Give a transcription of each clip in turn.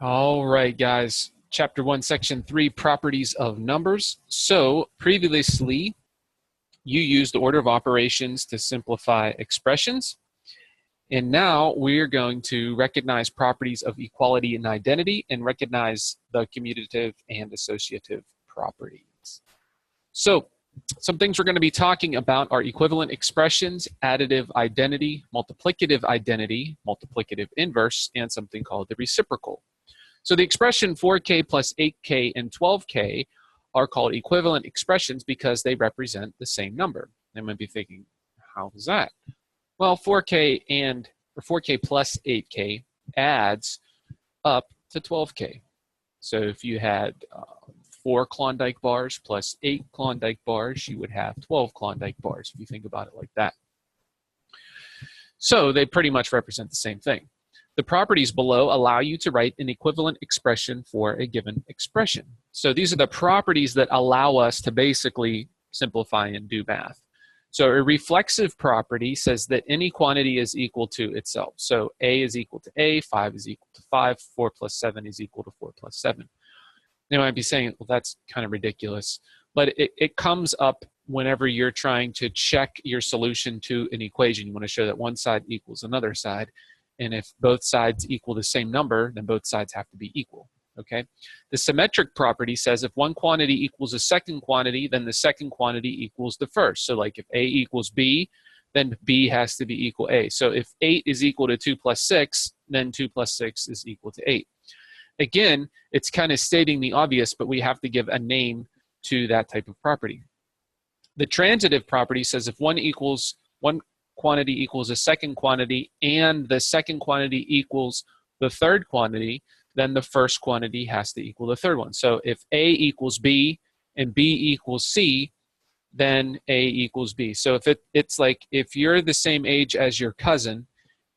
All right, guys. Chapter 1, Section 3, Properties of Numbers. So previously, you used the order of operations to simplify expressions. And now we're going to recognize properties of equality and identity and recognize the commutative and associative properties. So some things we're going to be talking about are equivalent expressions, additive identity, multiplicative inverse, and something called the reciprocal. So the expression 4k plus 8k and 12k are called equivalent expressions because they represent the same number. They might be thinking, how is that? Well, 4k plus 8k adds up to 12k. So if you had 4 Klondike bars plus 8 Klondike bars, you would have 12 Klondike bars, if you think about it like that. So they pretty much represent the same thing. The properties below allow you to write an equivalent expression for a given expression. So these are the properties that allow us to basically simplify and do math. So a reflexive property says that any quantity is equal to itself. So A is equal to A, 5 is equal to 5, 4 plus 7 is equal to 4 plus 7. You might be saying, well, that's kind of ridiculous. But it comes up whenever you're trying to check your solution to an equation. You want to show that one side equals another side. And if both sides equal the same number, then both sides have to be equal, okay? The symmetric property says if one quantity equals a second quantity, then the second quantity equals the first. So like if A equals B, then B has to be equal A. So if 8 is equal to 2 plus 6, then 2 plus 6 is equal to 8. Again, it's kind of stating the obvious, but we have to give a name to that type of property. The transitive property says if one quantity equals a second quantity and the second quantity equals the third quantity, then the first quantity has to equal the third one. So if A equals B and B equals C, then A equals B. So if it's like if you're the same age as your cousin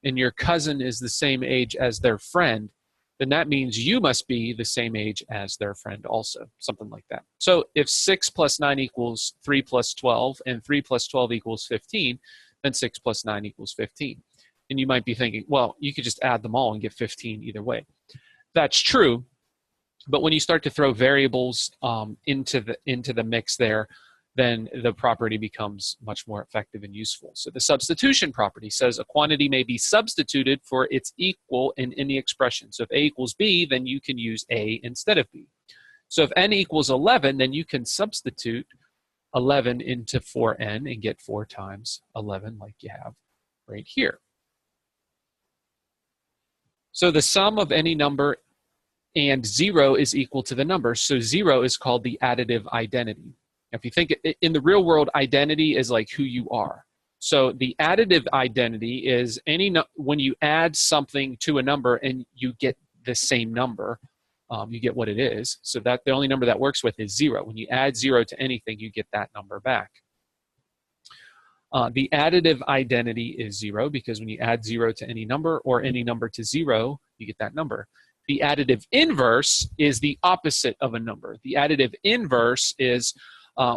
and your cousin is the same age as their friend, then that means you must be the same age as their friend also, something like that. So if 6 plus 9 equals 3 plus 12 and 3 plus 12 equals 15, then 6 plus 9 equals 15. And you might be thinking, well, you could just add them all and get 15 either way. That's true, but when you start to throw variables into the mix there, then the property becomes much more effective and useful. So the substitution property says a quantity may be substituted for its equal in any expression. So if A equals B, then you can use A instead of B. So if n equals 11, then you can substitute 11 into 4n and get 4 times 11 like you have right here. So the sum of any number and 0 is equal to the number. So 0 is called the additive identity. If you think in the real world, identity is like who you are. So the additive identity is when you add something to a number and you get the same number, you get what it is. So that the only number that works with is 0. When you add 0 to anything, you get that number back. The additive identity is 0 because when you add 0 to any number or any number to 0, you get that number. The additive inverse is the opposite of a number. The additive inverse is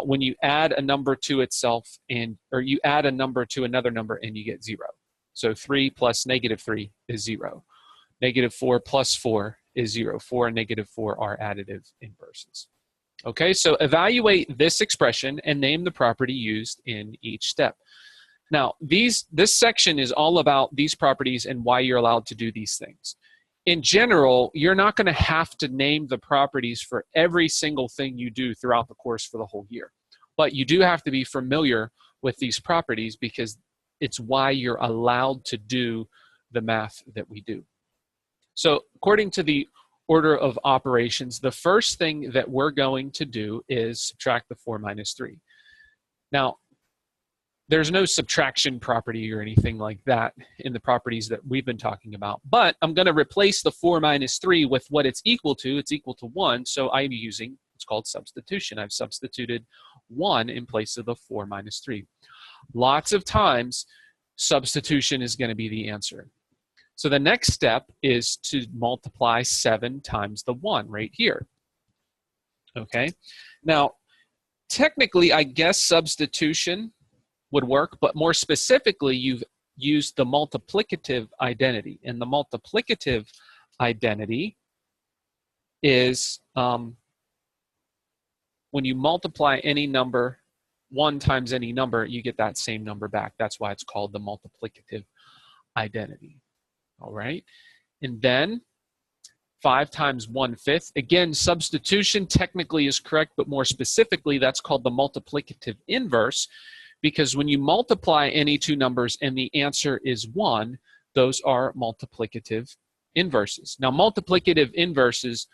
when you add a number to itself or you add a number to another number and you get 0. So 3 plus negative 3 is 0. Negative 4 plus 4 is 0. 4 and negative 4 are additive inverses. Okay, so evaluate this expression and name the property used in each step. Now, this section is all about these properties and why you're allowed to do these things. In general, you're not going to have to name the properties for every single thing you do throughout the course for the whole year. But you do have to be familiar with these properties because it's why you're allowed to do the math that we do. So according to the order of operations, the first thing that we're going to do is subtract the 4 minus 3. Now, there's no subtraction property or anything like that in the properties that we've been talking about, but I'm going to replace the 4 minus 3 with what it's equal to. It's equal to 1, so I'm using what's called substitution. I've substituted 1 in place of the 4 minus 3. Lots of times, substitution is going to be the answer. So the next step is to multiply 7 times the 1 right here. Okay, now technically I guess substitution would work, but more specifically you've used the multiplicative identity. And the multiplicative identity is when you multiply any number 1 times any number, you get that same number back. That's why it's called the multiplicative identity. All right, and then 5 times 1/5. Again, substitution technically is correct, but more specifically, that's called the multiplicative inverse, because when you multiply any two numbers and the answer is 1, those are multiplicative inverses. Now, multiplicative inverses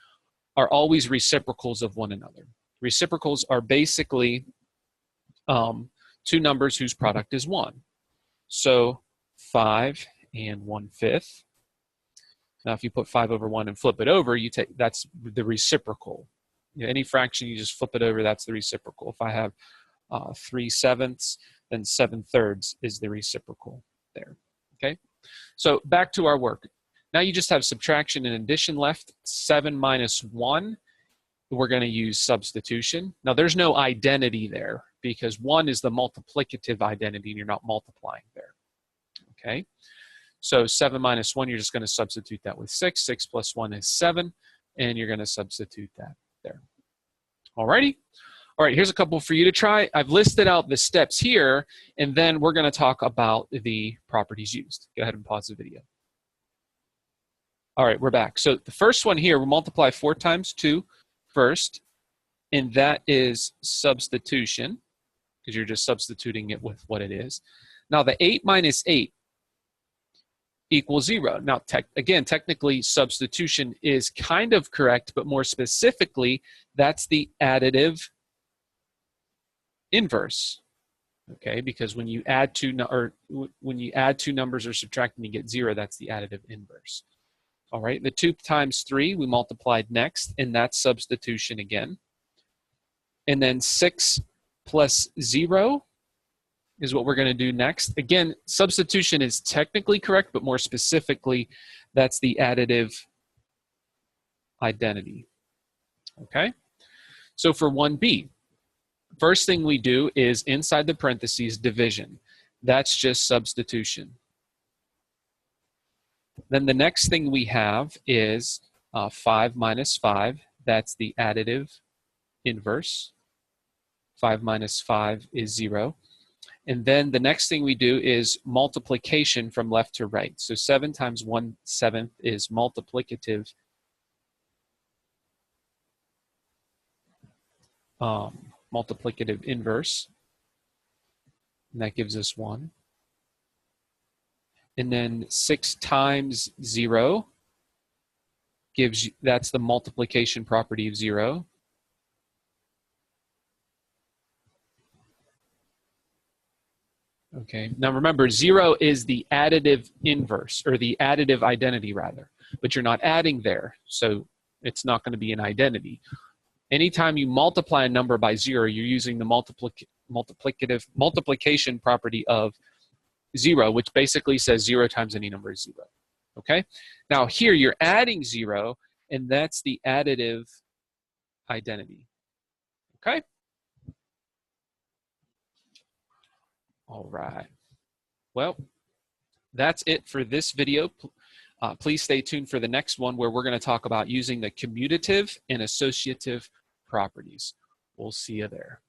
are always reciprocals of one another. Reciprocals are basically two numbers whose product is 1. So 5 and 1/5. Now, if you put 5 over 1 and flip it over, you take that's the reciprocal. You know, any fraction, you just flip it over, that's the reciprocal. If I have 3/7, then 7/3 is the reciprocal there. Okay, so back to our work. Now you just have subtraction and addition left. 7 minus 1, we're going to use substitution. Now there's no identity there because 1 is the multiplicative identity and you're not multiplying there. Okay, so 7 minus 1, you're just going to substitute that with 6. 6 plus 1 is 7, and you're going to substitute that there. Alrighty. All right, here's a couple for you to try. I've listed out the steps here, and then we're going to talk about the properties used. Go ahead and pause the video. All right, we're back. So the first one here, we'll multiply 4 times 2 first, and that is substitution, because you're just substituting it with what it is. Now the 8 minus 8 equals 0. Now, again, technically substitution is kind of correct, but more specifically, that's the additive inverse. Okay, because when you add two numbers or subtract and you get 0, that's the additive inverse. All right, the 2 times 3 we multiplied next, and that's substitution again. And then 6 plus 0 is what we're going to do next. Again, substitution is technically correct, but more specifically, that's the additive identity. Okay, so for 1b, first thing we do is inside the parentheses division. That's just substitution. Then the next thing we have is 5 minus 5. That's the additive inverse. 5 minus 5 is 0. And then the next thing we do is multiplication from left to right. So 7 times 1/7 is multiplicative multiplicative inverse. And that gives us 1. And then 6 times 0 gives you, that's the multiplication property of 0. Okay, now remember 0 is the additive inverse, or the additive identity rather, but you're not adding there, so it's not going to be an identity. Anytime you multiply a number by 0, you're using the multiplication property of 0, which basically says 0 times any number is 0. Okay? Now here you're adding 0, and that's the additive identity. Okay? All right. Well, that's it for this video. Please stay tuned for the next one where we're going to talk about using the commutative and associative properties. We'll see you there.